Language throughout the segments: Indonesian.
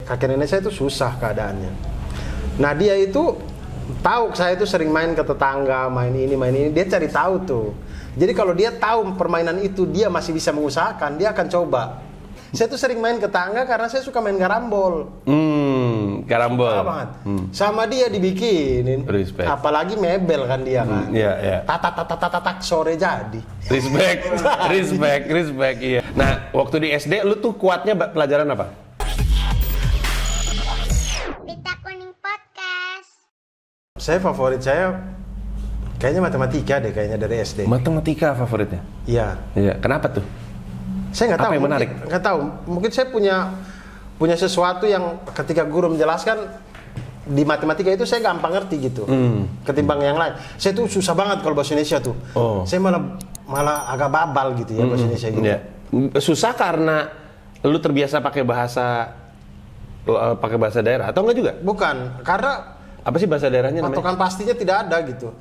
kakek nenek saya itu susah keadaannya. Nah dia itu tahu saya itu sering main ke tetangga, main ini, dia cari tahu tuh. Jadi kalau dia tahu permainan itu dia masih bisa mengusahakan, dia akan coba. Saya tuh sering main ke tangga karena saya suka main garambol. Garambol. Suka banget. Sama dia dibikinin. Respect. Apalagi mebel kan dia kan. Iya. Tak sore jadi. Respect, iya. Nah, waktu di SD lu tuh kuatnya pelajaran apa? Pita Kuning Podcast. Favorit saya kayaknya matematika deh, kayaknya dari SD. Matematika favoritnya? Iya. Iya, kenapa tuh? Saya nggak tahu. Apa yang menarik? Nggak tahu. Mungkin saya punya sesuatu yang ketika guru menjelaskan di matematika itu saya gampang ngerti gitu. Ketimbang yang lain. Saya tuh susah banget kalau bahasa Indonesia tuh. Saya malah agak babal gitu ya bahasa Indonesia gitu. Iya. Susah karena lu terbiasa pakai bahasa daerah atau enggak juga? Bukan, karena Apa sih bahasa daerahnya namanya? patokan pastinya tidak ada gitu.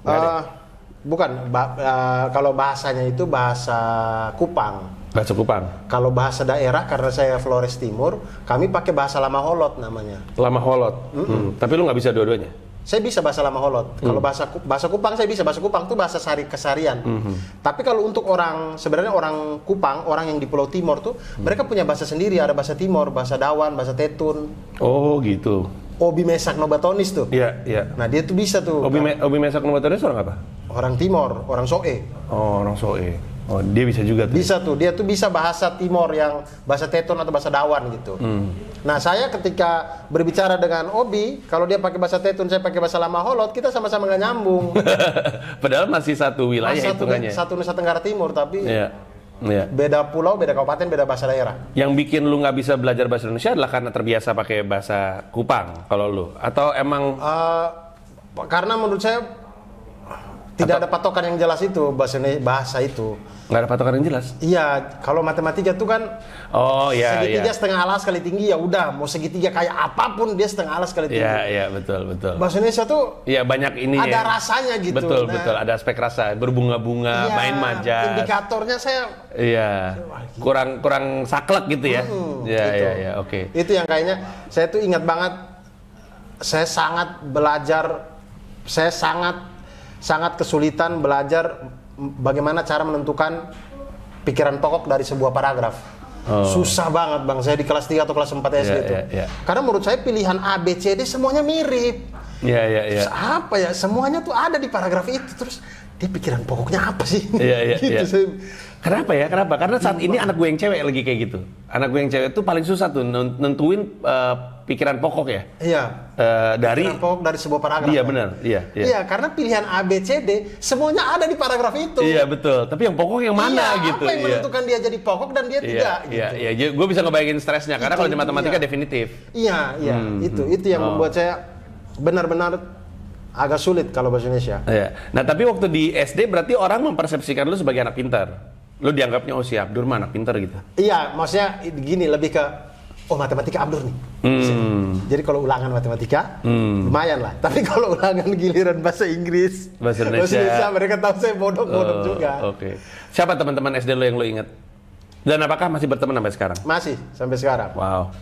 Nggak ada? Bukan, kalau bahasanya itu bahasa Kupang. Bahasa Kupang. Kalau bahasa daerah, karena saya Flores Timur, kami pakai bahasa Lama Holot namanya. Lama Holot. Tapi lu nggak bisa dua-duanya? Saya bisa bahasa Lama Holot. Kalau bahasa Kupang saya bisa. Bahasa Kupang itu bahasa kesarian. Tapi kalau untuk sebenarnya orang Kupang, orang yang di Pulau Timur tuh, mereka punya bahasa sendiri. Ada bahasa Timor, bahasa Dawan, bahasa Tetun. Oh gitu. Obi Mesak Nobatonis tuh. Iya. Nah dia tuh bisa tuh. Obi Mesak Nomatoris orang apa? Orang Timor, orang Soe. Oh, orang Soe. Oh, dia bisa juga tuh. Bisa tuh, dia tuh bisa bahasa Timor yang bahasa Teton atau bahasa Dawan gitu. Nah saya ketika berbicara dengan Obi, kalau dia pakai bahasa Teton, saya pakai bahasa Lama Holot, kita sama-sama nggak nyambung. Padahal masih satu wilayah hitungannya. Satu Nusa Tenggara Timur, tapi Iya. beda pulau, beda kabupaten, beda bahasa daerah. Yang bikin lu nggak bisa belajar bahasa Indonesia adalah karena terbiasa pakai bahasa Kupang kalau lu, atau emang Karena menurut saya tidak ada patokan yang jelas itu bahasa itu. nggak ada patokan yang jelas? Iya, kalau matematika tuh kan segitiga setengah alas kali tinggi, ya udah mau segitiga kayak apapun dia setengah alas kali tinggi. Iya, betul. Bahasa Indonesia tuh banyak ini ada ya. rasanya gitu. Betul, ada aspek rasa, berbunga-bunga, main majas. Indikatornya saya kurang saklek gitu ya. Iya, oke. Itu yang kayaknya saya tuh ingat banget, saya sangat kesulitan belajar bagaimana cara menentukan pikiran pokok dari sebuah paragraf. Susah banget Bang, saya di kelas 3 atau kelas 4 SD itu. Karena menurut saya pilihan A, B, C, D semuanya mirip. Iya. Apa ya, semuanya tuh ada di paragraf itu. Terus dia pikiran pokoknya apa sih? Iya. Gitu. Kenapa? Karena saat ini anak gue yang cewek lagi kayak gitu. Anak gue yang cewek tuh paling susah tuh nentuin pikiran pokok ya. Iya. Dari pikiran pokok dari sebuah paragraf. Iya, kan? benar. Iya. Iya, karena pilihan A, B, C, D semuanya ada di paragraf itu. Iya, betul. Tapi yang pokok yang mana gitu. Apa yang menentukan dia jadi pokok dan dia tidak gitu. Iya. Gue bisa ngebayangin stresnya karena kalau di matematika definitif. Iya. Itu yang membuat saya benar-benar agak sulit kalau bahasa Indonesia. Iya. Nah, tapi waktu di SD berarti orang mempersepsikan lu sebagai anak pintar. Lu dianggapnya si Abdur mah anak pintar gitu. Iya, maksudnya gini, lebih ke matematika Abdur nih. Jadi kalau ulangan matematika lumayan lah. Tapi kalau ulangan giliran bahasa Inggris, bahasa Indonesia mereka tahu saya bodoh juga. Oke. Siapa teman-teman SD lu yang lu inget? Dan apakah masih berteman sampai sekarang? Masih sampai sekarang. Wow.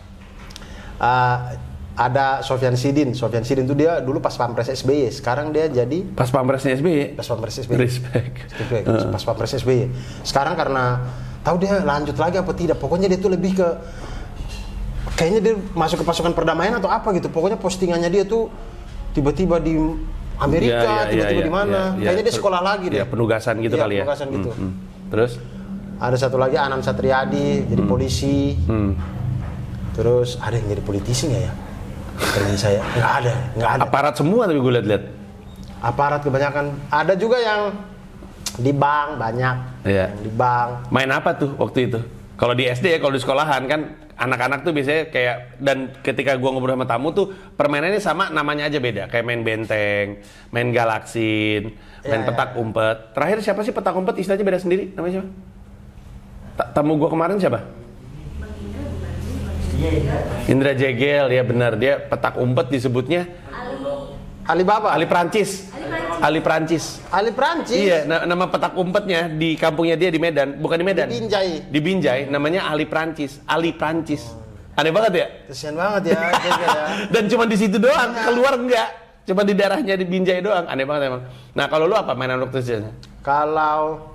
Ada Sofyan Sidin tuh dia dulu pas Pampres SBY, sekarang dia jadi pas Pampresnya SBY. Respect. Pas Pampres SBY. Sekarang karena tahu dia lanjut lagi apa tidak, pokoknya dia tuh lebih ke kayaknya dia masuk ke pasukan perdamaian atau apa gitu. Pokoknya postingannya dia tuh tiba-tiba di Amerika, tiba-tiba di mana. Kayaknya dia sekolah lagi deh. Penugasan gitu kali ya. Penugasan gitu. Terus ada satu lagi Anam Satriadi jadi polisi. Terus ada yang jadi politisi nggak ya? Temen saya nggak ada. Aparat semua tapi gue lihat. Aparat kebanyakan. Ada juga yang di bank banyak. Iya. Yang di bank. Main apa tuh waktu itu? Kalau di SD ya, kalau di sekolahan kan anak-anak tuh biasanya kayak, dan ketika gue ngobrol sama tamu tuh permainannya sama, namanya aja beda. Kayak main benteng, main galaksin, main petak umpet. Terakhir siapa sih petak umpet? Istilahnya beda sendiri. Namanya siapa? Tamu gue kemarin siapa? Indra Jegel, ya benar, dia petak umpet disebutnya Ali Prancis. Iya, nama petak umpetnya di kampungnya dia di Medan, bukan di Medan. Di Binjai, namanya Ali Prancis. Aneh banget ya? Kesian banget ya. ya. Dan cuma di situ doang, keluar enggak. Cuma di darahnya di Binjai doang. Aneh banget emang. Nah, kalau lu apa mainan waktu kecil? Kalau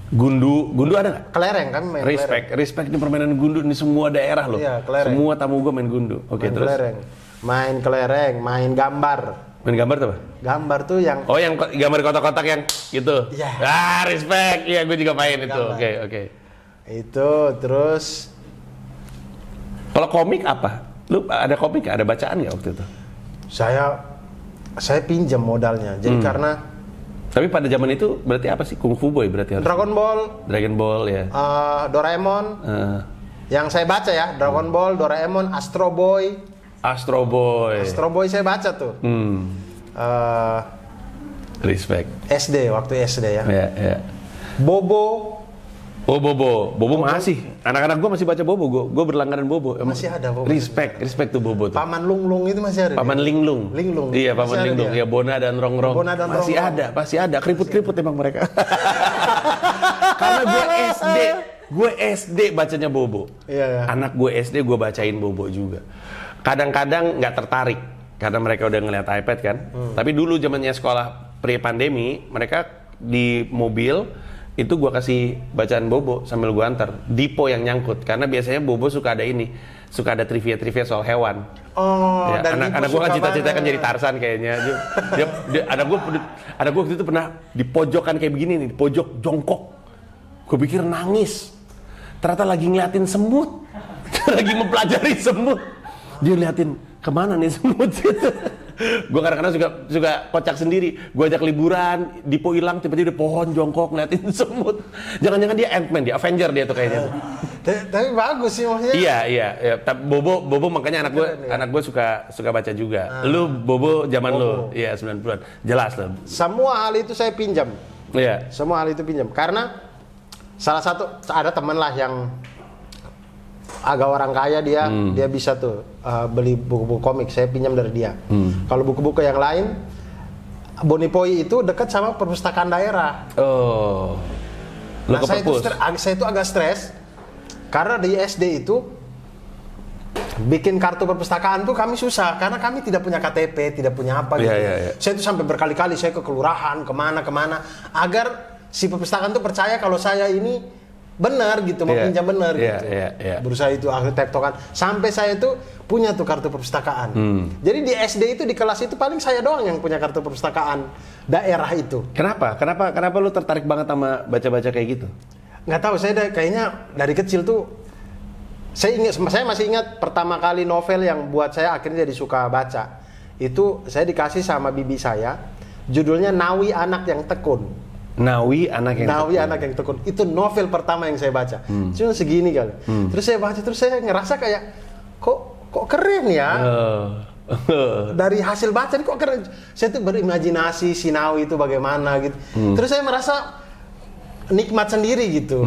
Gundu ada nggak? kelereng kami main Respect ini permainan gundu di semua daerah loh. Iya, kelereng. Semua tamu gua main gundu. Oke, main terus kelereng. Main kelereng, main gambar. main gambar tuh apa? Gambar tuh yang Oh, yang gambar kotak-kotak yang gitu. Iya. Respect. Iya, gue juga main itu. Gambar. Oke. itu terus Kalau komik apa? Lu ada komik nggak? Ada bacaan nggak waktu itu? saya pinjam modalnya. Jadi karena Tapi pada zaman itu berarti apa sih? Kung Fu Boy berarti harus. Dragon Ball, ya. Doraemon, yang saya baca ya, Dragon Ball, Doraemon, Astro Boy. Astro Boy. Astro Boy saya baca tuh. Respect. SD, waktu SD ya. Ya. Bobo, Oh, Bobo masih. Anak-anak gua masih baca Bobo. Gua berlangganan Bobo. Emang Masih ada Bobo. Respect tuh Bobo tuh. Paman Lunglung itu masih ada. Paman Linglung. Linglung. Iya, Masih Paman ada Linglung. dia. Ya, Bona dan Rongrong. Bona dan Masih Rongrong. pasti ada. Keriput-keriput emang mereka. Karena gue SD bacanya Bobo. Iya. Anak gue SD gue bacain Bobo juga. Kadang-kadang nggak tertarik karena mereka udah ngeliat iPad kan. Tapi dulu zamannya sekolah pre-pandemi, mereka di mobil itu gue kasih bacaan Bobo sambil gue antar. Dipo yang nyangkut karena biasanya Bobo suka ada trivia soal hewan. Oh, Ya, dan anak gue kan cita-cita kan jadi Tarzan kayaknya. Dia anak gue waktu itu pernah di pojokan kayak begini nih, di pojok jongkok. Gue pikir nangis. Ternyata lagi ngeliatin semut. Lagi mempelajari semut. Dia liatin kemana nih semut gitu. Gue kadang-kadang suka kocak sendiri. Gue ajak liburan, Dipo hilang, tiba-tiba di pohon jongkok ngeliatin semut. Jangan-jangan dia Ant-Man, dia Avenger dia tuh kayaknya. Tapi bagus sih maksudnya. Iya. Tapi Bobo makanya anak gue suka baca juga. Lu Bobo zaman lu, iya 90-an. Jelas lo. Semua hal itu saya pinjam. Iya. Semua hal itu pinjam. Karena salah satu ada teman lah yang agak orang kaya dia bisa tuh beli buku-buku komik, saya pinjam dari dia. Kalau buku-buku yang lain, Bonipoi itu dekat sama perpustakaan daerah. Oh. Lu Nah, ke perpus? saya itu agak stres karena di SD itu bikin kartu perpustakaan tuh kami susah karena kami tidak punya KTP, tidak punya apa gitu. Iya. Saya itu sampai berkali-kali saya ke kelurahan, kemana agar si perpustakaan tuh percaya kalau saya ini benar gitu, mau pinjam benar gitu. Iya. Berusaha itu akhirnya tektokan sampai saya itu punya tuh kartu perpustakaan. Jadi di SD itu di kelas itu paling saya doang yang punya kartu perpustakaan daerah itu. Kenapa lu tertarik banget sama baca-baca kayak gitu? Nggak tahu, saya kayaknya dari kecil tuh saya masih ingat pertama kali novel yang buat saya akhirnya jadi suka baca. Itu saya dikasih sama bibi saya, judulnya Nawi Anak yang Tekun. Nawi Anak yang Tekun. Itu novel pertama yang saya baca. Cuma segini kali. Terus saya baca, terus saya ngerasa kayak kok keren ya. Dari hasil baca ini kok keren. Saya tuh berimajinasi si Nawi itu bagaimana gitu. Terus saya merasa nikmat sendiri gitu.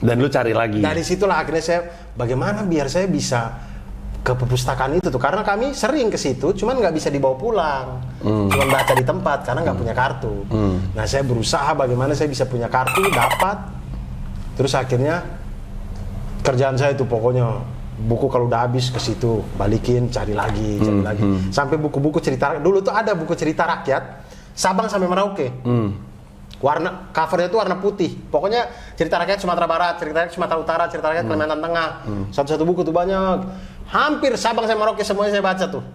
Dan lu cari lagi. Dari situlah akhirnya saya bagaimana biar saya bisa ke perpustakaan itu tuh, karena kami sering ke situ, cuman nggak bisa dibawa pulang, cuman baca di tempat karena nggak punya kartu. Nah saya berusaha bagaimana saya bisa punya kartu, dapat, terus akhirnya kerjaan saya itu pokoknya buku kalau udah habis ke situ balikin, cari lagi, sampai buku-buku cerita. Dulu tuh ada buku cerita rakyat Sabang sampai Merauke. Warna covernya itu warna putih. Pokoknya cerita rakyat Sumatera Barat, cerita rakyat Sumatera Utara, cerita rakyat Kalimantan Tengah. Satu-satu buku tuh banyak. Hampir Sabang sampai Merauke semuanya saya baca tuh.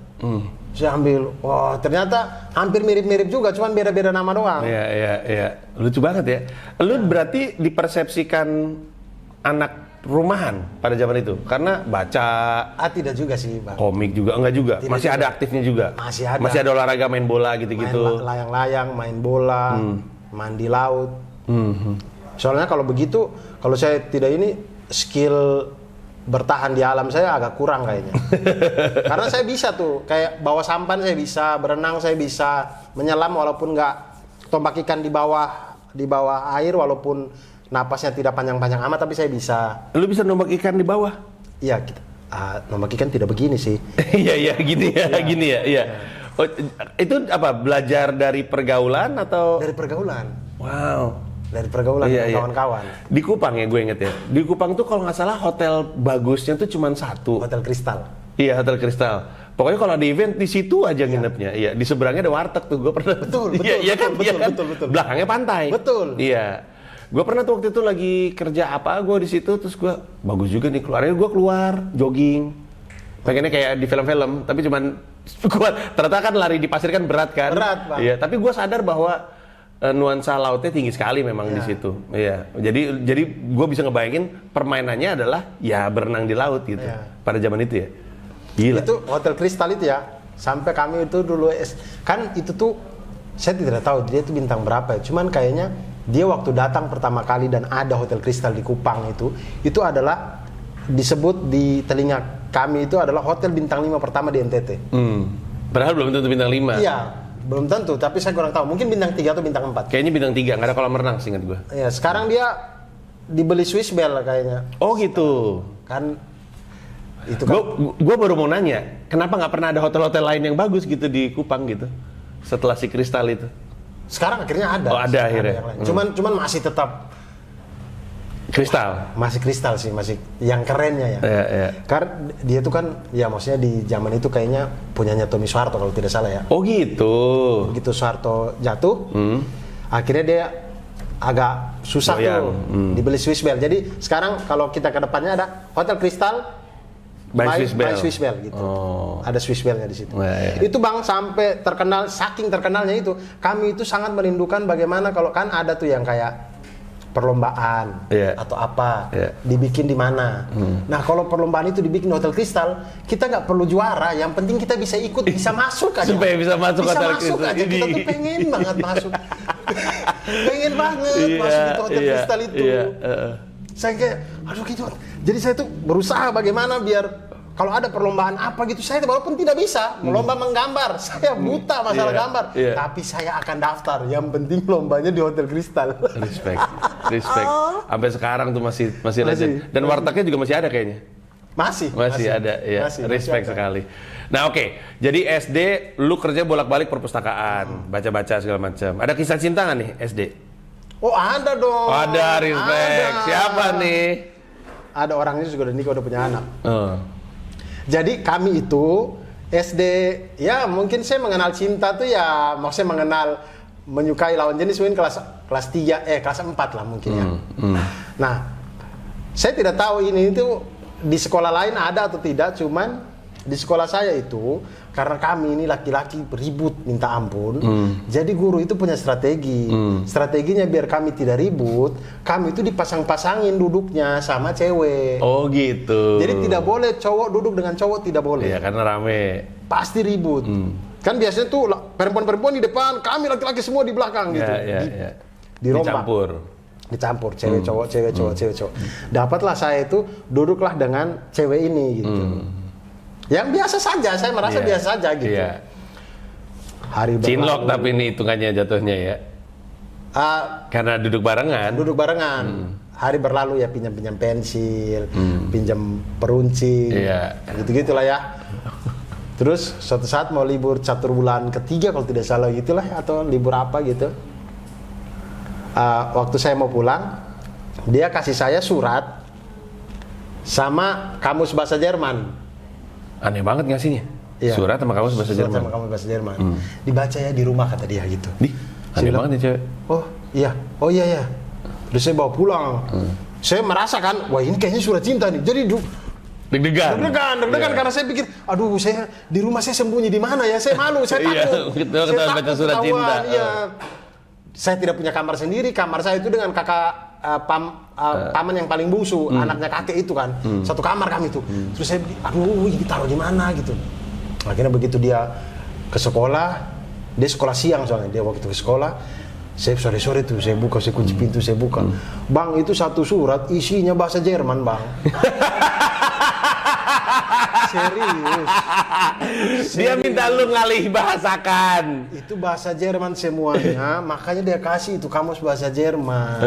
Saya ambil. Wah, ternyata hampir mirip-mirip juga, cuman beda-beda nama doang. Iya. Lucu banget ya. Lu berarti dipersepsikan anak rumahan pada zaman itu karena baca. Tidak juga sih, Bang. Komik juga enggak juga. Tidak masih juga. ada aktifnya juga. Masih ada olahraga, main bola gitu-gitu. Main layang-layang, main bola, mandi laut. Soalnya kalau begitu, kalau saya tidak ini skill bertahan di alam saya agak kurang kayaknya. Karena saya bisa tuh, kayak bawa sampan saya bisa, berenang saya bisa, menyelam walaupun nggak tombak ikan di bawah air walaupun napasnya tidak panjang-panjang amat, tapi saya bisa. Lu bisa nombak ikan di bawah? Iya, nombak ikan tidak begini sih. Iya, gini ya. Oh, itu apa? Belajar dari pergaulan atau? Dari pergaulan. Wow. dari pergaulan Iya, dengan iya. kawan-kawan. Di Kupang ya gue inget ya. Di Kupang tuh kalau nggak salah hotel bagusnya tuh cuma satu. Hotel Kristal. Iya, Hotel Kristal. Pokoknya kalau ada event di situ aja nginepnya. Iya, di seberangnya ada warteg tuh. Gue pernah. Betul, Iya, iya kan? betul, Iya kan? betul. Belakangnya pantai. Betul. Iya. Gue pernah tuh waktu itu lagi kerja apa gue di situ, terus gue bagus juga nih keluarnya, gue keluar jogging. Pengennya kayak di film-film, tapi cuman kuat. Ternyata kan lari di pasir kan berat kan. Berat, Bang. Iya, tapi gue sadar bahwa nuansa lautnya tinggi sekali memang di situ. Iya. Jadi gue bisa ngebayangin permainannya adalah ya berenang di laut gitu. Iya. Pada zaman itu ya. Gila. Itu Hotel Kristal itu ya. Sampai kami itu dulu kan itu tuh saya tidak tahu dia itu bintang berapa ya. Cuman kayaknya dia waktu datang pertama kali dan ada Hotel Kristal di Kupang itu adalah disebut di telinga kami itu adalah hotel bintang 5 pertama di NTT. Padahal belum tentu bintang 5. Iya, belum tentu, tapi saya kurang tahu. Mungkin bintang 3 atau bintang 4. Kayaknya bintang 3, nggak ada kolam renang seingat gue. Iya, sekarang dia dibeli Swiss Bell kayaknya. Oh gitu. Kan itu kan Gue baru mau nanya, kenapa nggak pernah ada hotel-hotel lain yang bagus gitu di Kupang gitu? Setelah si Kristal itu. sekarang akhirnya ada. Oh, ada Sekarang akhirnya. yang lain. Cuman masih tetap Kristal. masih Kristal sih, masih yang kerennya ya. Iya, iya. Karena dia tuh kan ya maksudnya di zaman itu kayaknya punyanya Tommy Soeharto kalau tidak salah ya. Oh gitu. Begitu Soeharto jatuh, akhirnya dia agak susah Goyang. tuh dibeli Swiss Bell. Jadi sekarang kalau kita ke depannya ada Hotel Kristal By Swiss Bell gitu. Oh. Ada Swiss Bellnya di situ. Iya, iya. Itu Bang sampai terkenal, saking terkenalnya itu, kami itu sangat merindukan bagaimana kalau kan ada tuh yang kayak perlombaan Iya. atau apa, Iya. dibikin di mana. Nah kalau perlombaan itu dibikin di Hotel Kristal, kita nggak perlu juara, yang penting kita bisa ikut, bisa masuk aja. Supaya bisa masuk bisa Hotel masuk Kristal. aja. Kita tuh pengen banget masuk, pengen banget masuk di Hotel Kristal itu. Iya. Saya kayak, aduh gitu. Jadi saya tuh berusaha bagaimana biar kalau ada perlombaan apa gitu, saya walaupun tidak bisa lomba menggambar, saya buta masalah Iya, gambar, iya. tapi saya akan daftar. Yang penting lombanya di Hotel Kristal. Respect. Sampai sekarang tuh masih legend. Dan wartegnya juga masih ada kayaknya. Masih Ada, ya. masih Respect ada. sekali. Nah oke, jadi SD lu kerja bolak-balik perpustakaan, baca-baca segala macam. Ada kisah cinta nggak nih SD? Oh ada dong. Oh, ada, respect. Ada. Siapa nih? Ada orangnya juga udah nikah, udah punya anak. Oh. Jadi kami itu SD, ya mungkin saya mengenal cinta tuh ya, maksudnya mengenal menyukai lawan jenis mungkin kelas 4 lah mungkin ya. Nah, saya tidak tahu ini itu di sekolah lain ada atau tidak, cuman di sekolah saya itu karena kami ini laki-laki ribut minta ampun, jadi guru itu punya strategi. Strateginya biar kami tidak ribut, kami itu dipasang-pasangin duduknya sama cewek. Oh gitu. Jadi tidak boleh cowok duduk dengan cowok, tidak boleh. Iya karena rame. Pasti ribut. Kan biasanya tuh perempuan-perempuan di depan, kami laki-laki semua di belakang gitu. Iya. Dirombak. Dicampur cewek cowok, cewek cowok, cewek cowok. Dapatlah saya itu duduklah dengan cewek ini gitu. Yang biasa saja, saya merasa Iya. biasa saja gitu. Iya. Hari berlalu. Cinlok tapi ini hitungannya jatuhnya ya. Karena duduk barengan. Duduk barengan. Hari berlalu ya pinjam-pinjam pensil, pinjam peruncing, Iya. gitu-gitulah ya. Terus suatu saat mau libur catur bulan ketiga kalau tidak salah gitulah, atau libur apa gitu. Waktu saya mau pulang, dia kasih saya surat sama kamus bahasa Jerman. Aneh banget ngasihnya. Iya. Surat sama kamus bahasa Surat Jerman. sama kamus bahasa Jerman. Dibaca ya di rumah kata dia gitu. Aneh Saya bilang, banget nih cewek. Oh iya ya. Terus saya bawa pulang. Saya merasakan, wah ini kayaknya surat cinta nih. Jadi Deg-degan. deg-degan Iya. karena saya pikir, aduh saya di rumah saya sembunyi di mana ya? Saya malu, saya Iya, takut. kita Saya baca takut surat ketahuan, cinta. Iya. Saya tidak punya kamar sendiri. Kamar saya itu dengan kakak paman yang paling bungsu, anaknya kakek itu kan. Satu kamar kami itu. Terus saya, aduh ini taruh di mana gitu. Akhirnya begitu dia ke sekolah, dia sekolah siang soalnya, dia waktu ke sekolah, saya sore-sore tuh saya buka, saya kunci pintu, saya buka. Bang, itu satu surat isinya bahasa Jerman, Bang. Serius. Dia minta lu ngalih bahasakan. Itu bahasa Jerman semuanya, makanya dia kasih itu kamus bahasa Jerman.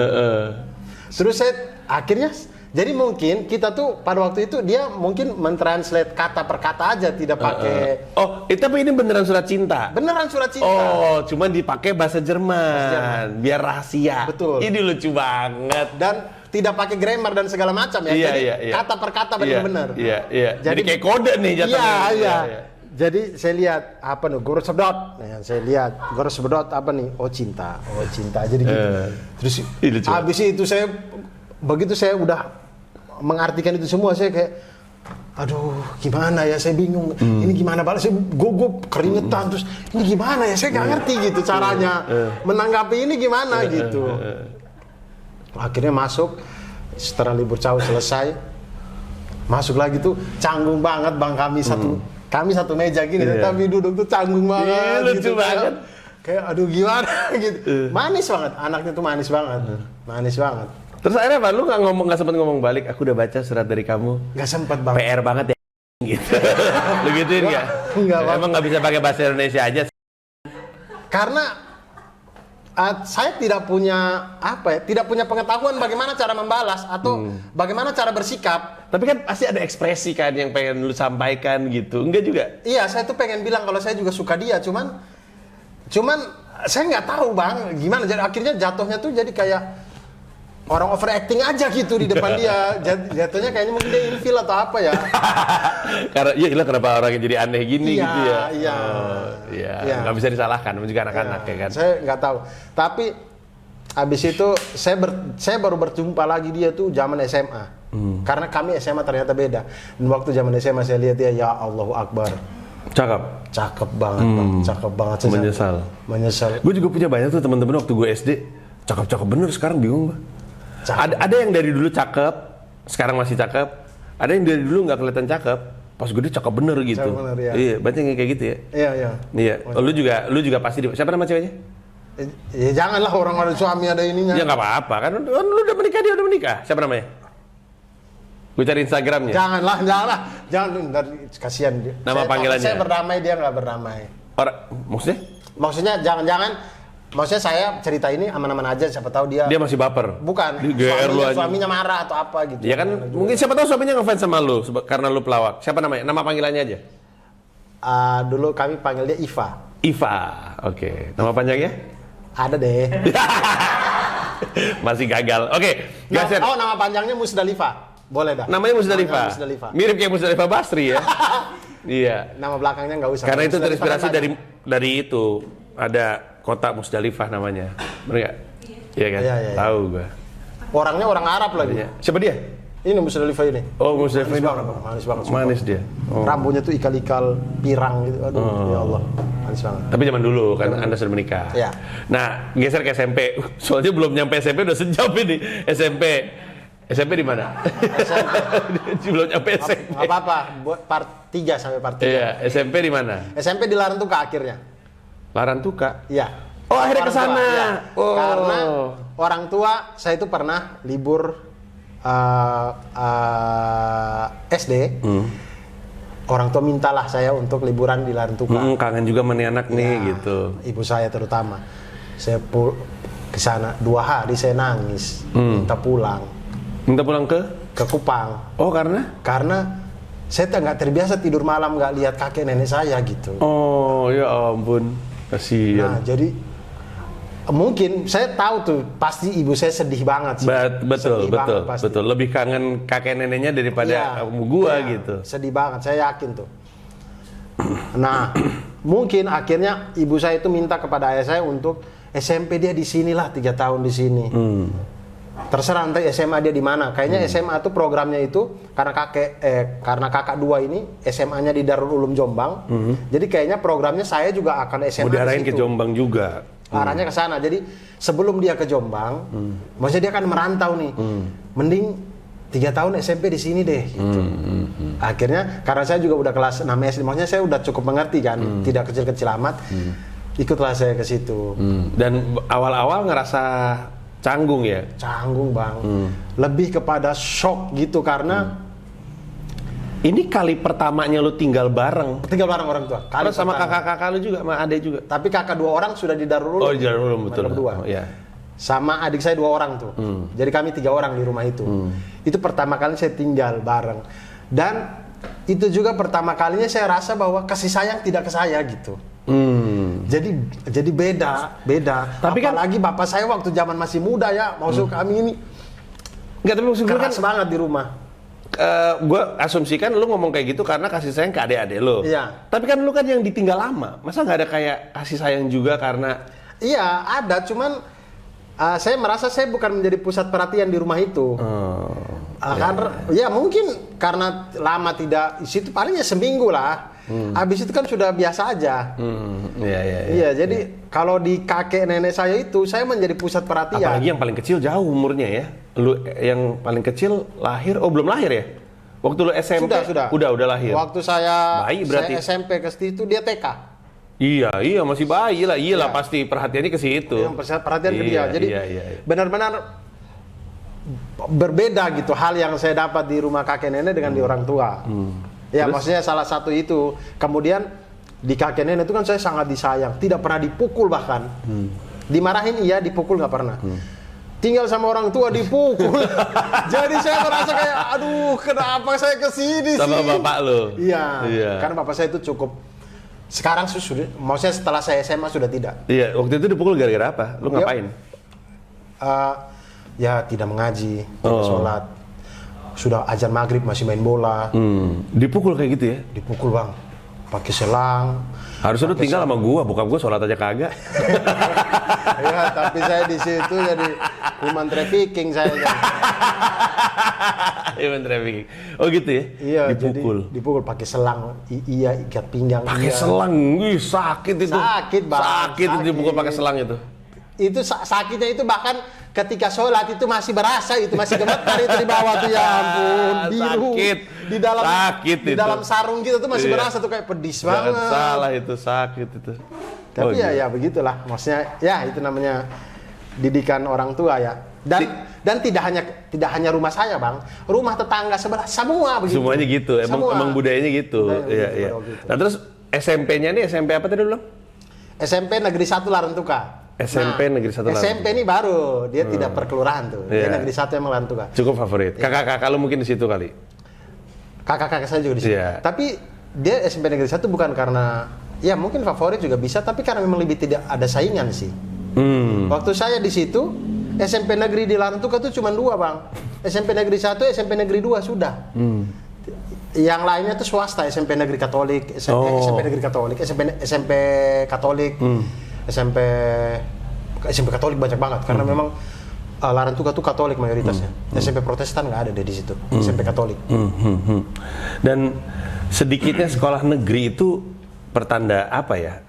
Terus saya akhirnya Jadi mungkin kita tuh pada waktu itu dia mungkin mentranslate kata per kata aja, tidak pakai Oh, tapi ini beneran surat cinta. beneran surat cinta. Oh, cuman dipakai bahasa Jerman, biar rahasia. Betul. Ini lucu banget. Dan tidak pakai grammar dan segala macam ya. Iya, Jadi iya, iya. kata per kata benar-benar. Iya. Jadi kayak kode nih jatuhnya. Iya. Jadi saya lihat apa nih, Gorosebdot. Nah, saya lihat Gorosebdot apa nih? Oh cinta. Jadi gitu. Terus Ih, lucu. habis itu begitu saya udah mengartikan itu semua, saya kayak aduh gimana ya, saya bingung ini gimana balas, saya gugup keringetan, terus ini gimana ya, saya nggak ngerti gitu caranya menanggapi ini gimana gitu. Akhirnya masuk setelah libur jauh selesai, masuk lagi tuh canggung banget bang, kami satu meja gini, tapi duduk tuh canggung banget. Iya, lucu gitu, banget. Kayak aduh gimana gitu, manis banget anaknya tuh, manis banget. Terus akhirnya apa? Lu nggak sempet ngomong balik, aku udah baca surat dari kamu. Nggak sempet bang. PR banget ya gitu. Lu gituin nggak? Enggak, Bang. Emang nggak bisa pakai bahasa Indonesia aja? Karena saya tidak punya tidak punya pengetahuan bagaimana cara membalas atau bagaimana cara bersikap. Tapi kan pasti ada ekspresi kan yang pengen lu sampaikan gitu. Enggak juga? Iya, saya tuh pengen bilang kalau saya juga suka dia, cuman saya nggak tahu bang gimana. Jadi akhirnya jatuhnya tuh jadi kayak orang overacting aja gitu di depan dia. Jatuhnya kayaknya mungkin dia ilfil atau apa ya. Karena iya kenapa orangnya jadi aneh gini Iya, gitu ya? iya. Iya. Nggak bisa disalahkan, juga anak-anak ya kan. Saya nggak tahu. Tapi habis itu saya baru berjumpa lagi dia tuh zaman SMA. Karena kami SMA ternyata beda. Dan waktu zaman SMA saya lihat dia, ya Allahu Akbar. Cakep banget, Bang. Cakep banget. Menyesal. Gue juga punya banyak tuh teman-teman waktu gue SD. Cakep bener, sekarang bingung gue. Ada yang dari dulu cakep, sekarang masih cakep. Ada yang dari dulu nggak kelihatan cakep, pas gede cakep bener gitu. Cakep bener, ya. Iya, banyak yang kayak gitu ya. Iya. Oh, lu juga pasti. Siapa nama ceweknya? Ya janganlah orang ada suami ada ininya. Ya nggak apa-apa kan. Lu udah menikah, dia udah menikah. Siapa namanya? Gue cari Instagramnya. Jangan, kasihan dia. Nama panggilannya? Saya berdamai, dia nggak berdamai. Maksudnya? Maksudnya jangan. Maksudnya saya cerita ini aman-aman aja, siapa tahu dia Masih baper. bukan Di GR lu aja. suaminya marah atau apa gitu. Ya kan mungkin siapa tahu suaminya ngefans sama lu karena lu pelawak. Siapa namanya? Nama panggilannya aja. Dulu kami panggil dia Iva. Iva. Oke. Nama panjangnya? Ada deh. Masih gagal. Oke. Geser. Nama panjangnya Musdalifah. Boleh dah. Namanya Musdalifah. Mirip kayak Musdalifah Basri ya. Iya. Nama belakangnya nggak usah. Karena itu Musdalifah terinspirasi kan dari itu. Ada kota Musdalifah namanya. Bener nggak? Iya kan? Iya. Tahu gua. Orangnya orang Arab lagi. Siapa dia? Ini Musdalifah ini. Oh, Musdalifah ini. Manis banget. Manis dia. Oh. Rambutnya tuh ikal-ikal pirang gitu. Aduh, ya Allah. Manis banget. Tapi zaman dulu kan Anda sudah menikah. Iya. Nah, geser ke SMP. Soalnya belum nyampe SMP udah sejam ini. SMP di mana? Belum nyampe SMP. Nggak apa-apa, buat part 3 sampai part 3. Iya, SMP di mana? SMP di Larantuka akhirnya. Larantuka. Iya. Oh, akhirnya ke Orang tua, sana. iya. Oh. Karena orang tua saya itu pernah libur SD. Orang tua mintalah saya untuk liburan di Larantuka. Kangen juga sama nih anak nih gitu. Ibu saya terutama. Saya ke sana 2 hari saya nangis, minta pulang. Minta pulang ke Kupang. Oh, karena Saya nggak terbiasa tidur malam nggak lihat kakek nenek saya gitu. Oh ya ampun, kasihan. Nah jadi mungkin saya tahu tuh pasti ibu saya sedih banget sih. Betul. Lebih kangen kakek neneknya daripada gua gitu. Sedih banget, saya yakin tuh. Nah mungkin akhirnya ibu saya itu minta kepada ayah saya untuk SMP dia di sinilah 3 tahun di sini. Terserah nanti SMA dia di mana. Kayaknya SMA tuh programnya itu karena kakak 2 ini SMA-nya di Darul Ulum Jombang. Jadi kayaknya programnya saya juga akan SMA. Mau diarahin ke Jombang juga. Arahnya ke sana. Jadi sebelum dia ke Jombang, maksudnya dia akan merantau nih. Mending 3 tahun SMP di sini deh gitu. Akhirnya karena saya juga udah kelas 6 SD, maksudnya saya udah cukup mengerti kan, tidak kecil-kecil amat. Ikutlah saya ke situ. Dan awal-awal ngerasa canggung ya? Canggung bang, lebih kepada shock gitu karena ini kali pertamanya lu tinggal bareng orang tua. Kali sama kakak-kakak lu juga, sama adek juga. Tapi kakak 2 orang sudah di Darul Ulum. Oh di Darul Ulum betul. Berdua. Oh, iya. sama adik saya 2 orang tuh. Jadi kami 3 orang di rumah itu. Itu pertama kali saya tinggal bareng. Dan itu juga pertama kalinya saya rasa bahwa kasih sayang tidak ke saya gitu. Jadi beda. Tapi apalagi bapak saya waktu zaman masih muda ya, maksud kami ini Enggak, tapi maksud gue kan keras banget di rumah. gue asumsikan lu ngomong kayak gitu karena kasih sayang ke adik-adik lu. Iya. Tapi kan lu kan yang ditinggal lama. Masa nggak ada kayak kasih sayang juga karena Iya, ada, cuman saya merasa saya bukan menjadi pusat perhatian di rumah itu. Karena ya mungkin karena lama tidak di situ, palingnya seminggu lah. Habis itu kan sudah biasa aja. Iya, jadi kalau di kakek nenek saya itu saya menjadi pusat perhatian. apalagi yang paling kecil jauh umurnya ya. Lu yang paling kecil lahir, belum lahir ya? Waktu lu SMP Sudah. Udah lahir. Waktu saya Bayi berarti. saya SMP ke situ dia TK. Iya masih bayi lah. Iyalah Iya. pasti perhatiannya ke situ. Yang perhatian ke dia. Jadi iya. benar-benar berbeda gitu hal yang saya dapat di rumah kakek nenek dengan di orang tua. Ya, Terus? maksudnya salah satu itu. Kemudian di kakek nenek itu kan saya sangat disayang, tidak pernah dipukul bahkan. Dimarahin iya, dipukul nggak pernah. Tinggal sama orang tua dipukul. Jadi saya merasa kayak aduh, kenapa saya kesini sih? Sama bapak lo. Iya. Karena bapak saya itu cukup. Sekarang sudah, maksudnya setelah saya SMA sudah tidak. Iya, waktu itu dipukul gara-gara apa? Lu ngapain? Ya tidak mengaji, tidak sholat. Sudah azan maghrib masih main bola. Dipukul kayak gitu ya? Dipukul bang, pakai selang. Harusnya lu tinggal sama gua, bokap gua sholat aja kagak. Ya, tapi saya di situ jadi human trafficking saya. Human trafficking. Oh gitu ya? Iya, dipukul. jadi dipukul pakai selang. Iya, ikat pinggang. Pakai iya. selang, wih sakit itu. Sakit, Bang. Sakit itu Sakit. dipukul pakai selang itu. Itu sakitnya itu bahkan ketika sholat itu masih berasa, itu masih gemetar itu di bawah tuh, ya ampun, biru. Sakit. Di dalam Sakit di itu. dalam sarung gitu tuh masih Iya. berasa tuh kayak pedis Jangan banget. salah itu, sakit itu. Tapi Oh, ya begitulah, maksudnya ya itu namanya didikan orang tua ya. Dan tidak hanya rumah saya bang, rumah tetangga sebelah semua begitu. Semuanya gitu, emang budayanya gitu. Budayanya Iya, begitu, iya. pada waktu itu. Nah terus SMP-nya nih, SMP apa tadi lu bilang? SMP Negeri 1 Larantuka. SMP Negeri 1 Larantuka. SMP ini baru, dia tidak perkelurahan tuh. Dia Iya. Negeri 1 emang Larantuka. Cukup favorit. Kakak-kakak lu mungkin di situ kali. Kakak-kakak saya juga di situ. Iya. Tapi dia SMP Negeri 1 bukan karena ya mungkin favorit juga bisa, tapi karena memang lebih tidak ada saingan sih. Waktu saya di situ SMP Negeri di Larantuka tuh cuma 2 bang. SMP Negeri 1, SMP Negeri 2 sudah. Yang lainnya tuh swasta, SMP Negeri Katolik, SMP Negeri Katolik, SMP Katolik, SMP Katolik banyak banget karena memang Larantuka tuh Katolik mayoritasnya. SMP Protestan nggak ada deh di situ. SMP Katolik. Dan sedikitnya sekolah negeri itu pertanda apa ya?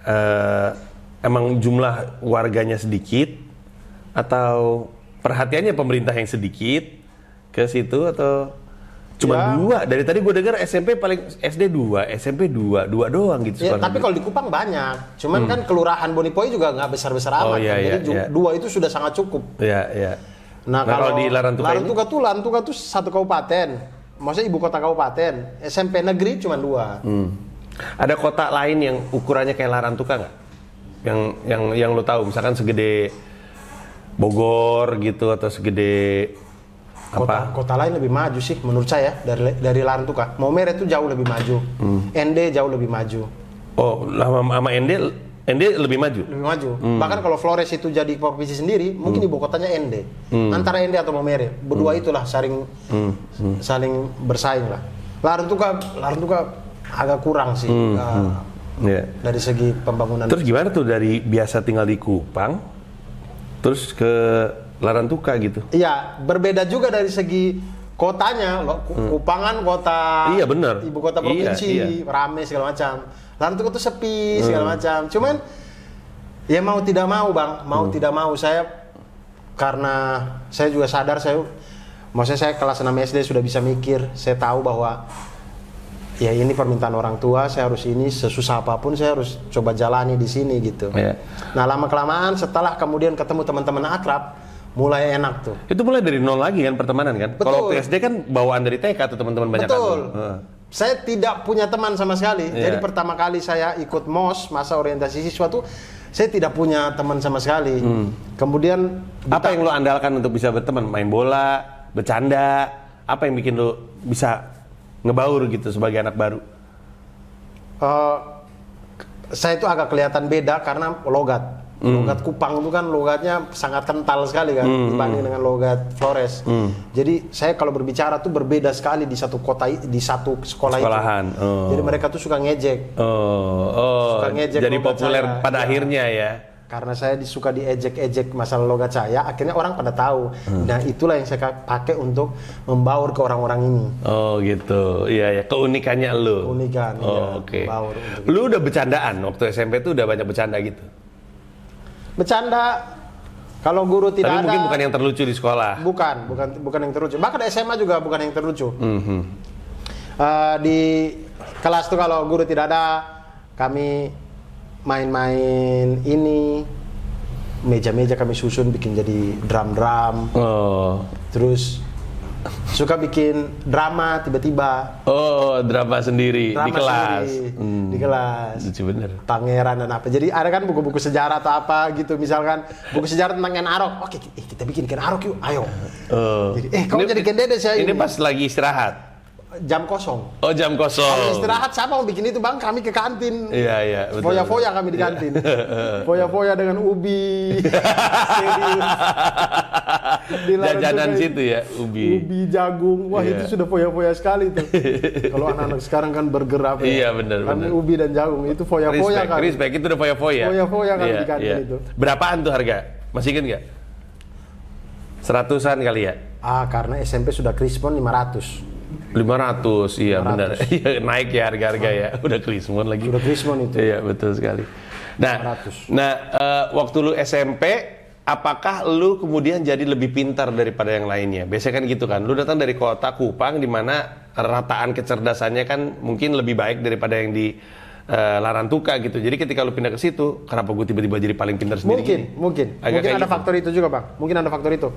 Emang jumlah warganya sedikit atau perhatiannya pemerintah yang sedikit ke situ atau cuma Ya. 2? Dari tadi gue dengar SMP paling SD 2, SMP 2 doang gitu. Ya, sekolah tapi negeri. kalau di Kupang banyak. Cuman kan kelurahan Bonipoi juga nggak besar-besar amat. iya, kan. iya, Jadi iya. 2 itu sudah sangat cukup. Iya. Nah, kalau di Larantuka Larantuka tuh satu kabupaten. Maksudnya ibu kota kabupaten. SMP negeri cuma 2. Ada kota lain yang ukurannya kayak Larantuka nggak? Yang lo tahu, misalkan segede Bogor gitu atau segede apa? Kota lain lebih maju sih menurut saya dari Larantuka. Maumere itu jauh lebih maju. ND jauh lebih maju. Oh, sama ND lebih maju. Lebih maju. Bahkan kalau Flores itu jadi provinsi sendiri, mungkin ibu kotanya ND. Antara ND atau Maumere. Berdua itulah saling bersaing lah. Larantuka agak kurang sih. Iya. Dari segi pembangunan. Terus gimana tuh dari biasa tinggal di Kupang, terus ke Larantuka gitu? Iya, berbeda juga dari segi kotanya. Kupangan kota, Iya, bener. ibu kota provinsi, Iya. rame segala macam. Larantuka tuh sepi segala macam. Cuman ya mau tidak mau bang, tidak mau saya karena saya juga sadar maksudnya saya kelas 6 SD sudah bisa mikir. Saya tahu bahwa ya ini permintaan orang tua, saya harus ini sesusah apapun saya harus coba jalani di sini gitu. Iya. Nah lama kelamaan setelah kemudian ketemu teman-teman akrab, mulai enak tuh. Itu mulai dari nol lagi kan pertemanan kan? Betul. Kalau PSD kan bawaan dari TK tuh teman-teman banyak Betul. kan? Saya tidak punya teman sama sekali. Iya. Jadi pertama kali saya ikut MOS, masa orientasi siswa tuh saya tidak punya teman sama sekali. Kemudian Apa yang lo andalkan untuk bisa berteman? Main bola, bercanda? Apa yang bikin lo bisa ngebaur gitu sebagai anak baru? saya itu agak kelihatan beda karena logat. Logat Kupang itu kan logatnya sangat kental sekali kan dibanding dengan logat Flores. Jadi saya kalau berbicara tuh berbeda sekali di satu kota, di satu Sekolahan. itu. Jadi mereka tuh suka ngejek. Suka ngejek Jadi logat populer saya. pada Ya. akhirnya ya. Karena saya suka diejek-ejek masalah logat saya, akhirnya orang pada tahu. Nah itulah yang saya pakai untuk membaur ke orang-orang ini. Oh gitu, iya ya, keunikannya lo. Keunikan, Oh iya, oke. membaur untuk Lu udah bercandaan waktu SMP tuh udah banyak bercanda gitu. Bercanda, kalau guru tidak Tapi ada. mungkin bukan yang terlucu di sekolah. Bukan yang terlucu. Bahkan SMA juga bukan yang terlucu. Mhm. Di kelas tuh kalau guru tidak ada, kami main-main ini, meja-meja kami susun bikin jadi drum-drum. Oh, Terus suka bikin drama tiba-tiba. oh drama sendiri di Drama kelas. sendiri, di kelas. Lucu bener. Pangeran dan apa. Jadi ada kan buku-buku sejarah atau apa gitu. Misalkan buku sejarah tentang Ken Arok. Oke, kita bikin Ken Arok yuk. Ayo. Oh. Jadi, kamu jadi Ken Dedes ya Ini ini. pas lagi istirahat. Jam kosong. Oh jam Kalau kosong. istirahat siapa mau bikin itu bang? Kami ke kantin. Iya iya. betul. Foya-foya kami di kantin. Foya-foya dengan ubi. Serius. Dilarang Jajanan juga situ ya, ubi. Ubi jagung. Wah Iya. itu sudah foya-foya sekali tuh. Kalau anak-anak sekarang kan burger apa ya? Iya, benar, Kami benar. ubi dan jagung itu foya-foya kan. Respect itu udah foya-foya. Foya-foya kami Iya, di kantin iya. itu. Berapaan tuh harga? Masih inget nggak? 100-an kali ya? Karena SMP sudah krispon 500. 500, iya 500. benar. Iya, naik ya harga-harga ya. Udah krismon lagi. Udah krismon itu. Iya, betul sekali. Nah, 500. waktu lu SMP, apakah lu kemudian jadi lebih pintar daripada yang lainnya? Biasanya kan gitu kan. Lu datang dari kota Kupang di mana rataan kecerdasannya kan mungkin lebih baik daripada yang di Larantuka gitu. Jadi ketika lu pindah ke situ, kenapa gue tiba-tiba jadi paling pintar sendiri? gini? Mungkin Agak kayak ada gitu. faktor itu juga bang. Mungkin ada faktor itu.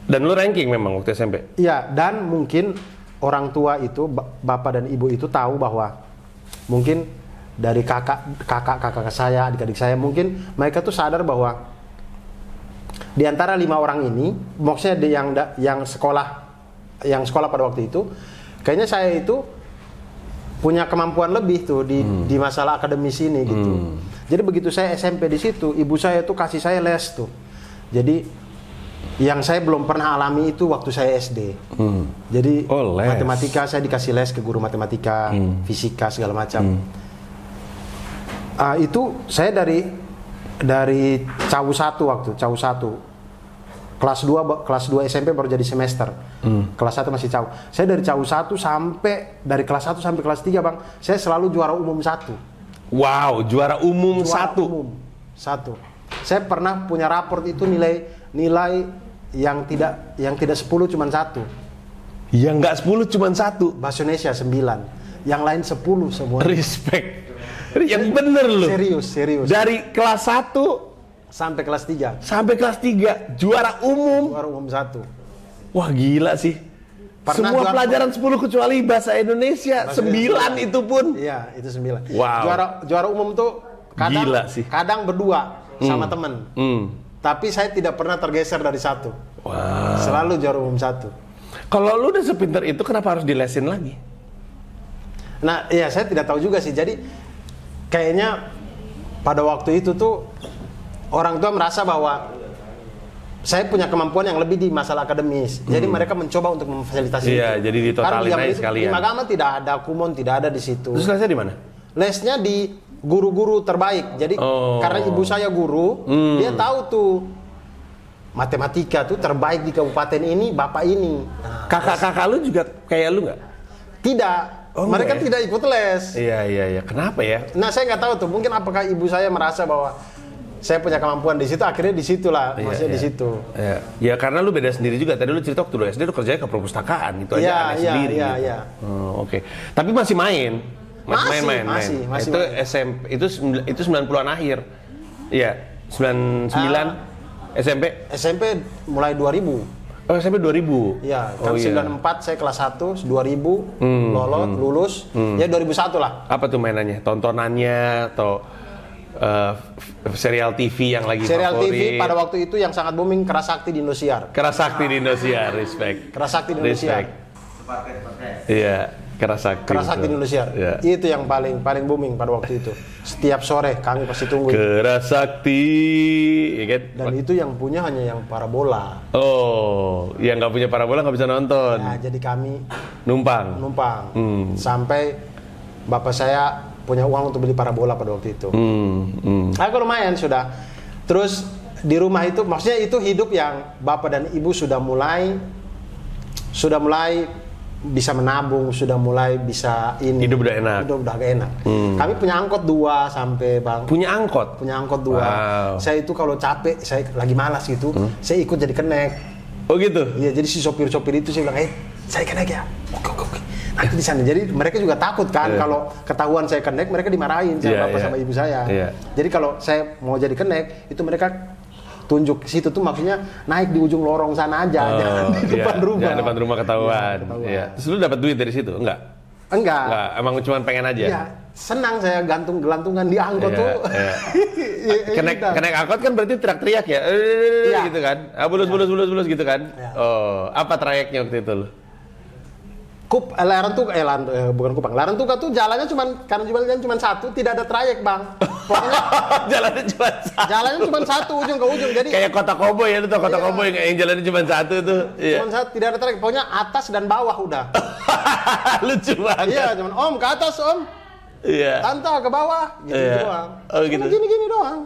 Dan lu ranking memang waktu SMP? Iya, dan mungkin orang tua itu, bapak dan ibu itu tahu bahwa mungkin dari kakak saya, adik-adik saya, mungkin mereka tuh sadar bahwa di antara 5 orang ini, maksudnya yang sekolah pada waktu itu, kayaknya saya itu punya kemampuan lebih tuh di masalah akademis ini gitu. Jadi begitu saya SMP di situ, ibu saya tuh kasih saya les tuh. Jadi yang saya belum pernah alami itu waktu saya SD. Jadi Oh, les. matematika saya dikasih les ke guru matematika, fisika segala macam. Itu saya dari CAU 1 kelas 2 SMP baru jadi semester. Kelas 1 masih CAU. Saya dari CAU 1 dari kelas 1 sampai kelas 3 bang, saya selalu juara umum 1. Wow, juara umum Juara 1. umum 1. Saya pernah punya raport itu nilai yang tidak 10 cuma 1. Yang nggak 10 cuma 1. Bahasa Indonesia 9. Yang lain 10 semua. Respect. Yang bener lu. Serius. Dari kelas 1 Sampai kelas 3. sampai kelas 3 juara umum. Juara umum 1. Wah gila sih. Pernah Semua juara- pelajaran 10 kecuali bahasa Indonesia. Bahasa 9 Indonesia. itu pun. Iya, itu 9. Wow. Juara umum tuh Gila sih. kadang berdua sama temen. Tapi saya tidak pernah tergeser dari 1. Wow. Selalu juara umum 1. Kalau lu udah sepinter itu kenapa harus dilesin lagi? Nah, iya saya tidak tahu juga sih. Jadi kayaknya pada waktu itu tuh orang tua merasa bahwa saya punya kemampuan yang lebih di masalah akademis. Jadi mereka mencoba untuk memfasilitasi Iya, itu. jadi ditotalin Karena di zaman aja itu sekalian. Di Magama tidak ada kumon, tidak ada di situ. Terus lesnya di mana? Lesnya di guru-guru terbaik. Jadi Oh. karena ibu saya guru, dia tahu tuh matematika tuh terbaik di kabupaten ini, bapak ini. Nah, Kakak-kakak lu juga kayak lu nggak? tidak. Oh, Mereka enggak ya? tidak ikut les. Iya. Kenapa ya? Nah, saya nggak tahu tuh. Mungkin apakah ibu saya merasa bahwa saya punya kemampuan di situ, akhirnya di situlah, maksudnya di situ. Iya. Ya karena lu beda sendiri juga. Tadi lu cerita waktu lu SD lu kerjanya ke perpustakaan, itu aja Iya, aneh iya, sendiri. iya, gitu. iya. Oh, oke. Tapi masih main. Masih main. Itu main. SMP, itu 90-an akhir. Iya, 99 SMP. SMP mulai 2000. Oh, SMP 2000. Iya, Oh, kan iya. 94 saya kelas 1, 2000 lulus, ya 2001 lah. Apa tuh mainannya? Tontonannya atau serial TV yang lagi Serial favorit. TV pada waktu itu yang sangat booming, Kerasakti di Indosiar. Kerasakti di Indosiar, respect. Kerasakti di Indosiar. Respect. Iya, Kerasakti. Kerasakti di Indosiar. Iya. Itu yang paling booming pada waktu itu. Setiap sore kami pasti tunggu. Kerasakti, ya kan? Dan itu yang punya hanya yang parabola. Oh, yang nggak punya parabola nggak bisa nonton. Nah, jadi kami Numpang. sampai bapak saya punya uang untuk beli parabola pada waktu itu. Aku lumayan sudah. Terus di rumah itu, maksudnya itu hidup yang bapak dan ibu sudah mulai bisa menabung, sudah mulai bisa ini. Hidup udah enak. Hidup udah agak enak. Kami punya angkot 2 sampai bang. Punya angkot. Punya angkot 2. Wow. Saya itu kalau capek, saya lagi malas gitu, saya ikut jadi kenek. Oh gitu. Iya, jadi si sopir-sopir itu saya bilang, saya kenek ya. Oke. Nanti di sana. Jadi mereka juga takut kan kalau ketahuan saya kenek, mereka dimarahin sama bapak sama ibu saya. Jadi kalau saya mau jadi kenek, itu mereka tunjuk ke situ tuh maksudnya naik di ujung lorong sana aja, jangan di depan rumah. Jangan depan rumah ketahuan. Iya. Terus lu dapat duit dari situ? Enggak. Emang cuma pengen aja. Iya, senang saya gelantungan di angkot tuh. Iya. Kenek angkot kan berarti teriak-teriak ya. Gitu kan. Bulus gitu kan. Iya. Oh, apa trayeknya waktu itu lu? Bukan Kupang. Larantuka tuh jalannya karena jalannya cuma satu, tidak ada trayek, Bang. Pokoknya jalannya cuma satu ujung ke ujung. Jadi kayak kota koboi ya, itu kota koboi yang jalannya cuma satu tuh. Iya. Cuma satu, tidak ada trayek. Pokoknya atas dan bawah udah. Lucu banget. Iya, cuman Om ke atas, Om. Iya. Tante ke bawah, gitu doang. Oh gitu. Gini doang.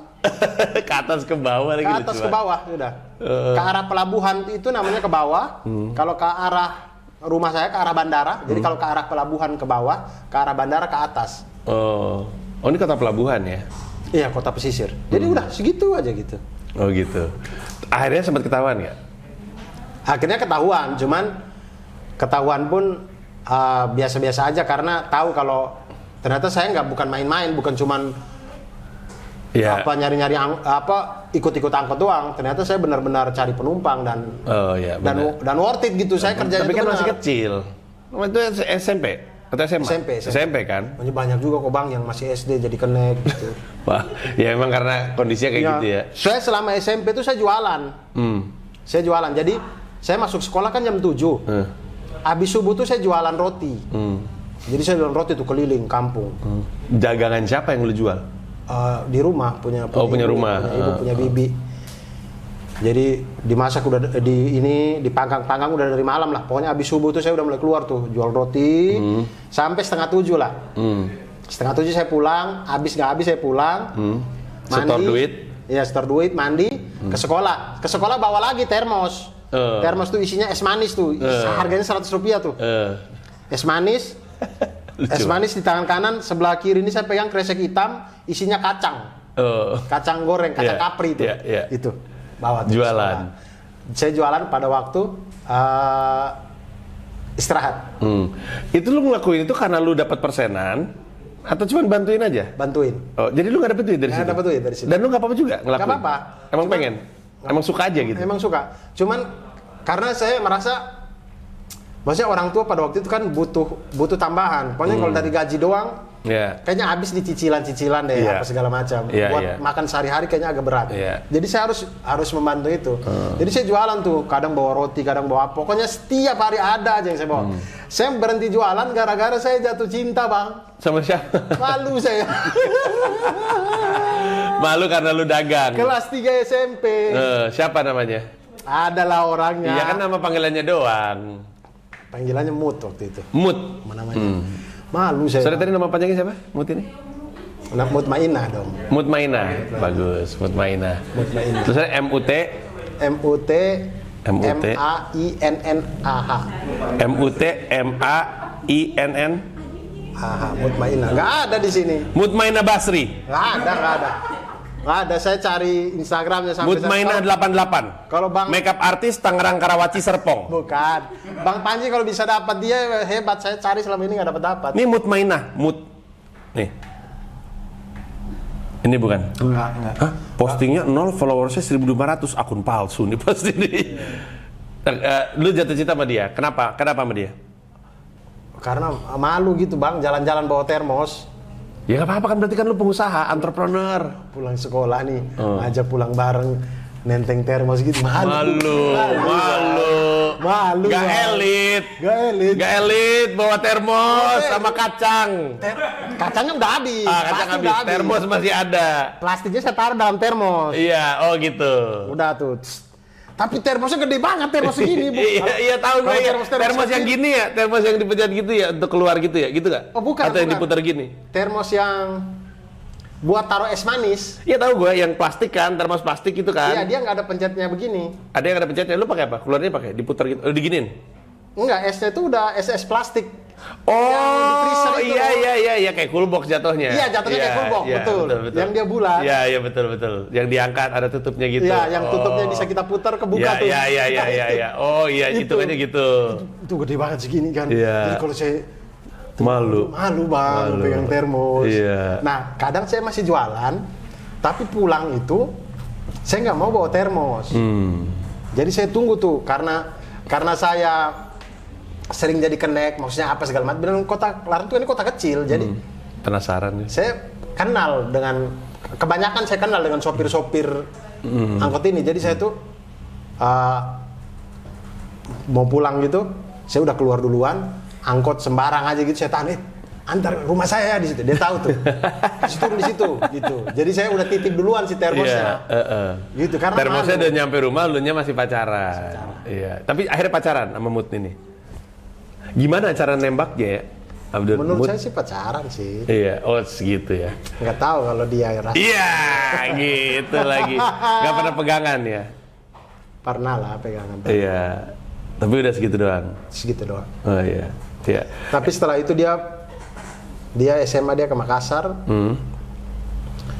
Ke atas ke bawah lagi. Ke atas ke bawah sudah. Ke arah pelabuhan itu namanya ke bawah. Kalau ke arah rumah saya ke arah bandara. Jadi kalau ke arah pelabuhan ke bawah, ke arah bandara ke atas. Oh, ini kota pelabuhan ya? Iya, kota pesisir. Jadi udah segitu aja gitu. Oh gitu. Akhirnya sempat ketahuan nggak? Akhirnya ketahuan, cuman ketahuan pun biasa-biasa aja karena tahu kalau ternyata saya bukan main-main, bukan cuman nyari-nyari ikut-ikut angkot doang. Ternyata saya benar-benar cari penumpang dan worth it gitu. Saya kerjanya tapi itu kan masih kecil. Itu SMP atau SMA? SMP kan? Banyak juga kok Bang yang masih SD jadi kenek gitu. Wah, ya emang karena kondisinya kayak gitu ya. Saya selama SMP itu saya jualan. Saya jualan. Jadi saya masuk sekolah kan jam 7. Habis subuh tuh saya jualan roti. Jadi saya jualan roti tuh keliling kampung. Dagangan siapa yang lu jual? Di rumah punya rumah. Punya ibu, punya bibi. Jadi dimasak udah dipanggang udah dari malam lah. Pokoknya habis subuh tuh saya udah mulai keluar tuh jual roti sampai 6:30 lah. 6:30 saya pulang, habis saya pulang. Mandi. Setor duit? Iya, setor duit, mandi, ke sekolah. Ke sekolah bawa lagi termos. Termos tuh isinya es manis tuh. Harganya Rp100 tuh. Es manis. Es manis di tangan kanan, sebelah kiri ini saya pegang kresek hitam, isinya kacang. Kacang goreng, kacang kapri itu. Itu. Bawa tuh jualan. Saya jualan pada waktu istirahat. Itu lu ngelakuin itu karena lu dapat persenan atau cuma bantuin aja? Bantuin. Oh, jadi lu nggak dapet duit dari situ? Nggak dapet duit dari situ. Dan lu nggak apa-apa juga ngelakuin? Nggak apa-apa. Emang pengen? Emang suka aja gitu? Emang suka. Cuman karena saya merasa, maksudnya orang tua pada waktu itu kan butuh tambahan. Pokoknya kalau dari gaji doang, kayaknya habis di cicilan deh, apa segala macam. Buat makan sehari-hari kayaknya agak berat. Jadi saya harus membantu itu. Jadi saya jualan tuh, kadang bawa roti, kadang bawa apa. Pokoknya setiap hari ada aja yang saya bawa. Saya berhenti jualan gara-gara saya jatuh cinta, Bang. Sama siapa? Malu saya. Malu karena lu dagang. Kelas 3 SMP. Siapa namanya? Adalah orangnya. Iya kan nama panggilannya doang. Panggilannya Mut waktu itu. Mut. Namanya. Malu saya. Sorry, tadi nama panjangnya siapa? Mut ini? Mutmainah dong. Mutmainah. Bagus, Mutmainah. Terus ada MUT MAINNAH. MUTMAINN. Mutmainah. Nggak ada di sini. Mutmainah Basri. Nggak ada. Nggak ada. Saya cari Instagramnya sampai. Mutmainah 88. Kalau Bang makeup artis Tangerang Karawaci Serpong. Bukan. Bang Panji kalau bisa dapat dia hebat. Saya cari selama ini nggak dapat. Ini Mutmainah. Nih. Ini bukan? Enggak. Hah? Postingnya 0, followersnya 1.500, akun palsu nih pasti nih. Lu jatuh cinta sama dia. Kenapa sama dia? Karena malu gitu Bang, jalan-jalan bawa termos. Ya nggak apa-apa kan, berarti kan lu pengusaha, entrepreneur. Pulang sekolah nih, ajak pulang bareng, nenteng termos gitu. Malu. Gak Bang. elit. Gak elit. Bawa termos sama kacang. Kacangnya udah habis. Kacang Plastik habis, udah habis. termos masih ada. Plastiknya saya taruh dalam termos. Iya, oh gitu. Udah tuh. Tapi termosnya gede banget, termos segini, Bu. Iya tahu gue. Kalau Termos yang gini ya, termos yang dipencet gitu ya untuk keluar gitu ya, gitu nggak? Oh, bukan, Atau yang bukan. diputar gini? Termos yang buat taruh es manis. Iya tahu gue, yang plastik kan, termos plastik itu kan. Iya, dia nggak ada pencetnya begini. Ada yang ada pencetnya, lu pakai apa? Keluarnya pakai diputar gitu, diginin. Enggak, esnya itu udah es plastik. Oh, di freezer itu iya, kayak coolbox jatuhnya. Iya, jatuhnya kayak coolbox, betul. Yang dia bulat. Iya, betul. Yang diangkat ada tutupnya gitu. Iya, yang tutupnya bisa kita putar kebuka tuh. Iya. Oh iya, hitungannya gitu. Itu gede banget segini kan. Iya. Jadi kalau saya Malu Bang, pegang termos. Iya. Nah, kadang saya masih jualan, tapi pulang itu saya nggak mau bawa termos. Jadi saya tunggu tuh, karena saya sering jadi kenek, maksudnya apa segala macam. Dan kota Larang tuh ini kota kecil, jadi Penasaran ya. saya kenal kebanyakan saya kenal dengan sopir-sopir angkot ini. Jadi saya tuh mau pulang gitu, saya udah keluar duluan, angkot sembarang aja gitu saya tahan, antar rumah saya di situ. Dia tahu tuh. Kasih turun di situ gitu. Jadi saya udah titip duluan si termosnya. Gitu karena termosnya malu. udah nyampe rumah, lunya masih pacaran. Iya. Tapi akhirnya pacaran sama Mut ini. Gimana cara nembaknya ya? Abdul Menurut Mut? saya sih pacaran sih. Iya, oh segitu ya. Nggak tahu kalau dia rasa. Iya, gitu lagi. Gak pernah pegangan ya? Pernah lah pegangan. Iya. Tapi udah segitu doang. Segitu doang. Oh iya. Iya. Tapi setelah itu dia SMA dia ke Makassar.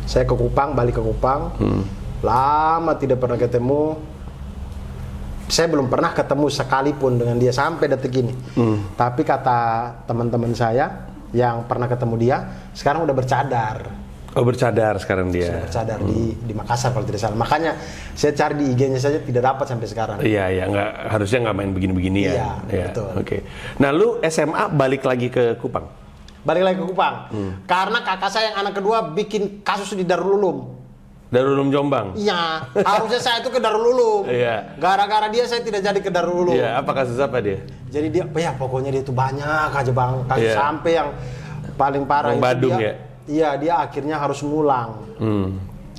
Saya ke Kupang, balik ke Kupang. Lama tidak pernah ketemu. Saya belum pernah ketemu sekalipun dengan dia sampai detik ini. Tapi kata teman-teman saya yang pernah ketemu dia, sekarang udah bercadar. Oh bercadar sekarang dia. Sudah bercadar di Makassar kalau tidak salah. Makanya saya cari di IG-nya saja tidak dapat sampai sekarang. Iya, harusnya nggak main begini-begini ya. Iya, betul. Oke. Nah, lu SMA balik lagi ke Kupang? Balik lagi ke Kupang. Karena kakak saya yang anak kedua bikin kasus di Darul Ulum. Darul Ulum Jombang? Iya, harusnya saya itu ke Darul Ulum. Iya. Gara-gara dia saya tidak jadi ke Darul Ulum. Iya, apa kasus apa dia? Jadi dia, ya pokoknya dia itu banyak aja bang. Iya. Sampai yang paling parah Bang itu Badung dia, ya? Iya, dia akhirnya harus ngulang.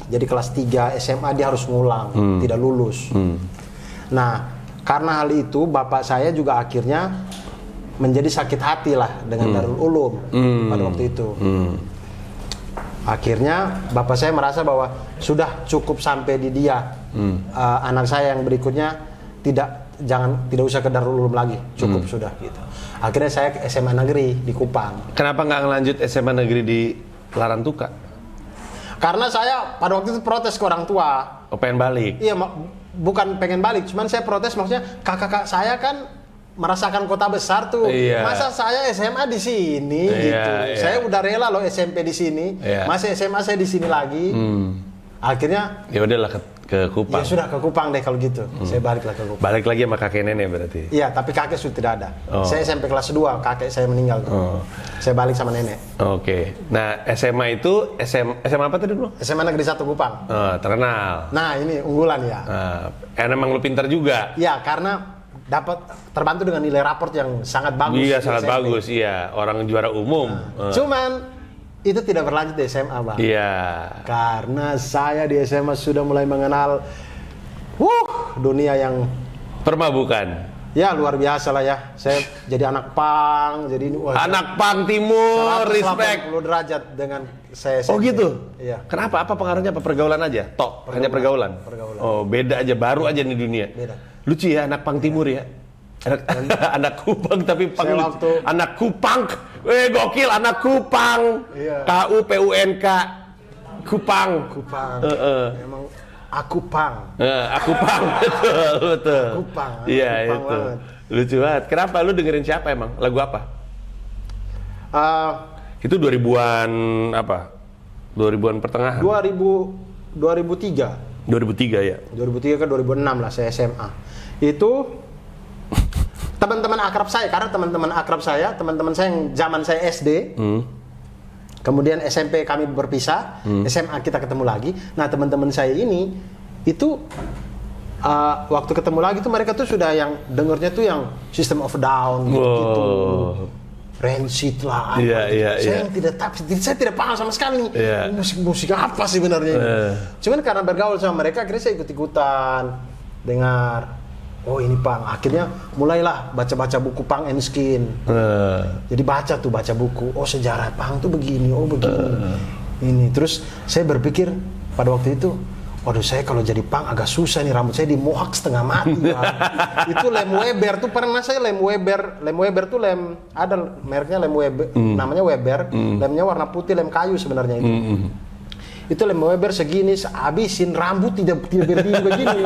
Jadi kelas 3 SMA dia harus ngulang, tidak lulus. Nah, karena hal itu bapak saya juga akhirnya menjadi sakit hati lah dengan Darul Ulum pada waktu itu. Akhirnya bapak saya merasa bahwa sudah cukup sampai di dia. Anak saya yang berikutnya tidak usah ke Darul Ulum lagi, cukup sudah gitu. Akhirnya saya ke SMA negeri di Kupang. Kenapa nggak ngelanjut SMA negeri di Larantuka? Karena saya pada waktu itu protes ke orang tua. Oh, pengen balik? Iya, bukan pengen balik, cuman saya protes maksudnya kakak-kakak saya kan merasakan kota besar tuh. Iya. Masa saya SMA di sini Iya, gitu. iya. Saya udah rela loh SMP di sini. Iya. Masa SMA saya di sini lagi. Akhirnya Ya udahlah ke Kupang. ya sudah ke Kupang deh kalau gitu. Saya baliklah ke Kupang. Balik lagi sama kakek nenek berarti? Iya, tapi kakek sudah tidak ada. Oh. Saya SMP kelas 2, kakek saya meninggal. Saya balik sama nenek. Oke. Nah, SMA itu SMA apa tadi dulu? SMA Negeri 1 Kupang. Terkenal. Nah, ini unggulan ya. Emang lu pintar juga. Ya, karena dapat terbantu dengan nilai raport yang sangat bagus. Iya, di sangat SMP. bagus. Iya, orang juara umum. Cuman itu tidak berlanjut di SMA, Bang. Iya. Karena saya di SMA sudah mulai mengenal dunia yang Permabukan. ya luar biasa lah ya. Saya jadi anak pang, jadi ini Anak Pang Timur, respect. 180 derajat dengan saya. Oh SMP. gitu? Iya. Kenapa? Apa pengaruhnya? Apa pergaulan aja? Tok, hanya pergaulan? Pergaulan. Oh, beda aja, baru aja nih dunia. Beda. Lucu ya, anak Pang Timur ya? Anak Kupang tapi Pang Saya lucu. waktu- Anak Kupang, gokil, anak Kupang. Iya. KUPUNK, Kupang. Kupang. Emang aku pang. Aku Pang, betul. Kupang. Iya, Kupang itu. banget. Lucu banget. Kenapa? Lu dengerin siapa emang? Lagu apa? Itu 2000-an apa? 2000-an pertengahan. 2003. 2003 ya. 2003 ke 2006 lah saya SMA. Itu teman-teman akrab saya, karena teman-teman akrab saya, teman-teman saya yang zaman saya SD, Kemudian SMP kami berpisah, SMA kita ketemu lagi. Nah teman-teman saya ini itu waktu ketemu lagi tuh mereka tuh sudah yang dengernya tuh yang System of a Down gitu. Rancid lah, saya yang saya tidak paham sama sekali nih musik apa sih sebenarnya. Cuman karena bergaul sama mereka, akhirnya saya ikut-ikutan dengar. Oh ini punk, akhirnya mulailah baca-baca buku Punk and Skin. Jadi baca buku. Oh sejarah punk tuh begini, oh begini. Ini terus saya berpikir pada waktu itu, waduh saya kalau jadi punk agak susah nih, rambut saya dimohak setengah mati. Itu lem Weber tuh pernah saya lem Weber tuh lem ada mereknya lem Weber, namanya Weber, lemnya warna putih, lem kayu sebenarnya itu. Itu lem Weber segini, habisin rambut tidak berdiri begini.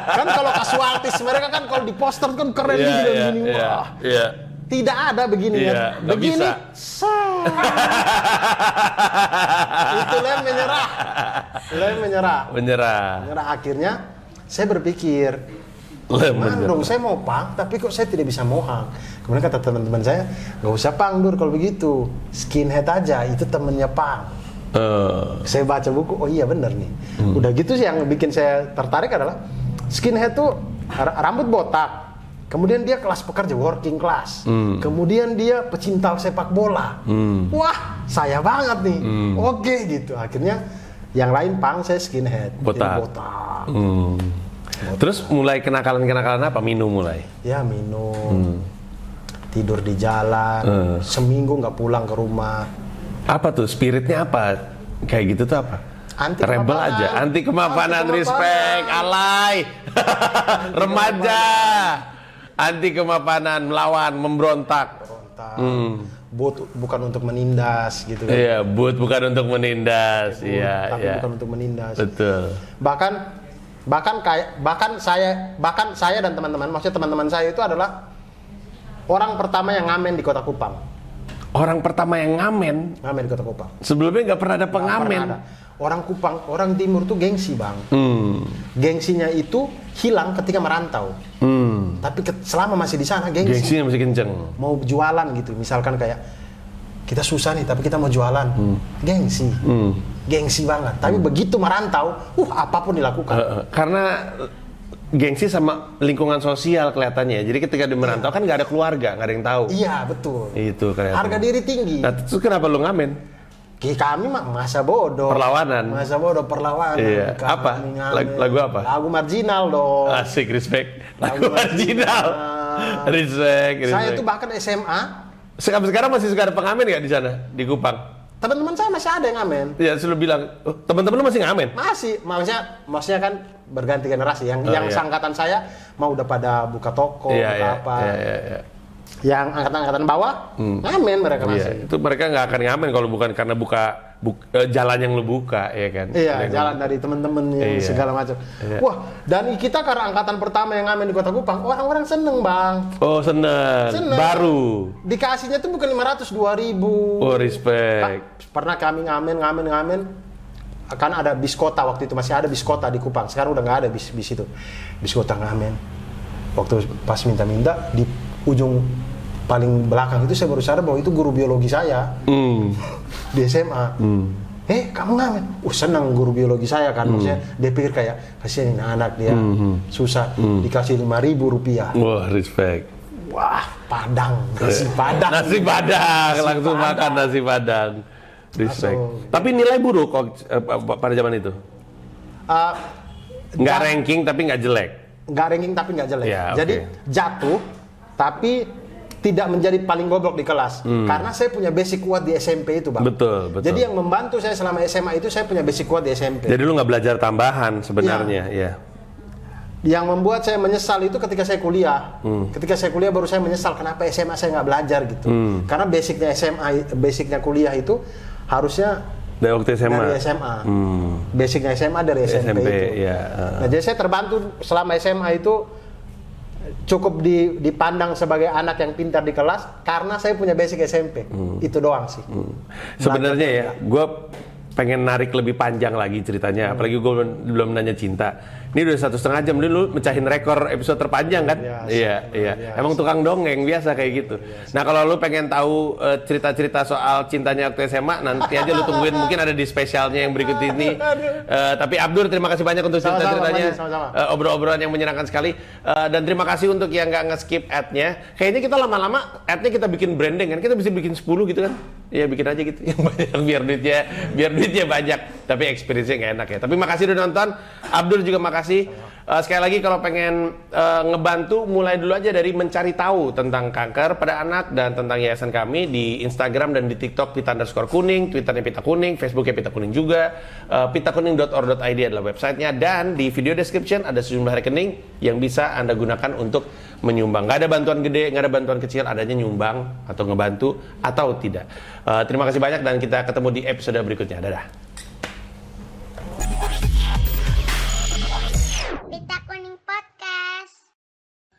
Kan kalau kasualtis mereka kan kalau di poster kan keren begini. Wah. Tidak ada begini ya. Begini. Itu lem menyerah. Akhirnya saya berpikir, gimana dong saya mau punk tapi kok saya tidak bisa mohak. Kemudian kata teman-teman saya, nggak usah punk Dur kalau begitu, skinhead aja, itu temennya punk. Saya baca buku, oh iya bener nih. Udah gitu sih yang bikin saya tertarik adalah skinhead tuh rambut botak. Kemudian dia kelas pekerja, working class. Kemudian dia pecinta sepak bola. Wah, saya banget nih. Oke gitu. Akhirnya yang lain punk, saya skinhead. Botak. Terus mulai kenakalan-kenakalan apa? Minum mulai? Ya minum. Tidur di jalan. Seminggu nggak pulang ke rumah. Apa tuh spiritnya apa? Kayak gitu tuh apa? Anti rebel kemapanan. aja, anti kemapanan, respect, alay, remaja, anti kemapanan, melawan, memberontak. Bukan untuk menindas gitu. Iya, bukan untuk menindas, iya, tapi bukan untuk menindas. Betul. Bahkan saya dan teman-teman, maksudnya teman-teman saya itu adalah orang pertama yang ngamen di Kota Kupang. Orang pertama yang ngamen di Kota Kupang. Sebelumnya nggak pernah ada pengamen. Orang Kupang, orang Timur tuh gengsi bang. Gengsinya itu hilang ketika merantau. Tapi selama masih di sana Gengsinya masih kenceng. Mau jualan gitu, misalkan kayak kita susah nih, tapi kita mau jualan. Gengsi banget. Tapi begitu merantau, apapun dilakukan. Karena gengsi sama lingkungan sosial kelihatannya. Jadi ketika di merantau kan nggak ada keluarga, nggak ada yang tahu. Iya betul. Itu kelihatan. Harga diri tinggi. Nah, terus kenapa lu ngamen? Kami masa bodoh. Perlawanan. Iya. Apa? Lagu apa? Lagu marginal dong. Asik, respect. Lagu marginal. Respect. Saya tuh bahkan SMA. Sekarang masih suka ada pengamen nggak di sana di Kupang? Teman-teman saya masih ada yang ngamen. Ya, selalu bilang, teman-teman lu masih ngamen? Masih, maksudnya kan berganti generasi. Yang seangkatan saya mau udah pada buka toko, apa. Yang angkatan-angkatan bawah, ngamen mereka masih. Itu mereka nggak akan ngamen kalau bukan karena jalan yang lu buka, ya kan? Iya, jalan dari teman-teman yang segala macam. Wah, dan kita karena angkatan pertama yang ngamen di Kota Kupang, orang-orang seneng bang. Oh seneng. Baru. Dikasihnya tuh bukan 500, 2.000. Oh respect. Pernah kami ngamen. Kan ada bis kota waktu itu, masih ada bis kota di Kupang. Sekarang udah nggak ada bis itu. Bis kota ngamen. Waktu pas minta-minta di ujung paling belakang itu saya baru sadar bahwa itu guru biologi saya di SMA. Kamu ngamen? Senang guru biologi saya kan, maksudnya dia pikir kayak kasihan ini anak dia susah dikasih 5.000 rupiah. Wah respect. Wah nasi padang langsung makan nasi padang. Respect. Tapi nilai buruk pada zaman itu? Nggak ranking tapi nggak jelek. Ya, jadi jatuh tapi tidak menjadi paling goblok di kelas. Karena saya punya basic kuat di SMP itu, Bang. Betul. Jadi yang membantu saya selama SMA itu saya punya basic kuat di SMP. Jadi lu nggak belajar tambahan sebenarnya, ya. Yang membuat saya menyesal itu ketika saya kuliah. Ketika saya kuliah baru saya menyesal kenapa SMA saya nggak belajar gitu. Karena basicnya kuliah itu harusnya dari waktu SMA. Dari SMA. Basicnya SMA dari SMP itu. Ya. Nah, jadi saya terbantu selama SMA itu cukup dipandang sebagai anak yang pintar di kelas karena saya punya basic SMP. Itu doang sih. Sebenarnya ya, gue pengen narik lebih panjang lagi ceritanya. Apalagi gue belum nanya cinta. Ini udah 1,5 jam, lu mecahin rekor episode terpanjang kan? Biasa, Iya. biasa. Emang tukang dongeng biasa kayak gitu. Nah kalau lu pengen tahu cerita-cerita soal cintanya waktu SMA, nanti aja lu tungguin, mungkin ada di spesialnya yang berikut ini. Tapi Abdur, terima kasih banyak untuk cerita-ceritanya, Sama-sama. obrolan yang menyenangkan sekali. Dan terima kasih untuk yang nggak nge-skip ad-nya. Kayaknya kita lama-lama ad-nya kita bikin branding kan, kita bisa bikin 10 gitu kan? Iya bikin aja gitu yang banyak biar duitnya banyak. Tapi experience-nya nggak enak ya. Tapi makasih udah nonton. Abdur juga makasih. Sekali lagi kalau pengen ngebantu, mulai dulu aja dari mencari tahu tentang kanker pada anak dan tentang yayasan kami di Instagram dan di TikTok _kuning, Twitternya Pita Kuning, Facebooknya Pita Kuning juga. pitakuning.or.id adalah websitenya, dan di video description ada sejumlah rekening yang bisa Anda gunakan untuk menyumbang. Nggak ada bantuan gede, nggak ada bantuan kecil, adanya nyumbang atau ngebantu atau tidak. Terima kasih banyak dan kita ketemu di episode berikutnya. Dadah.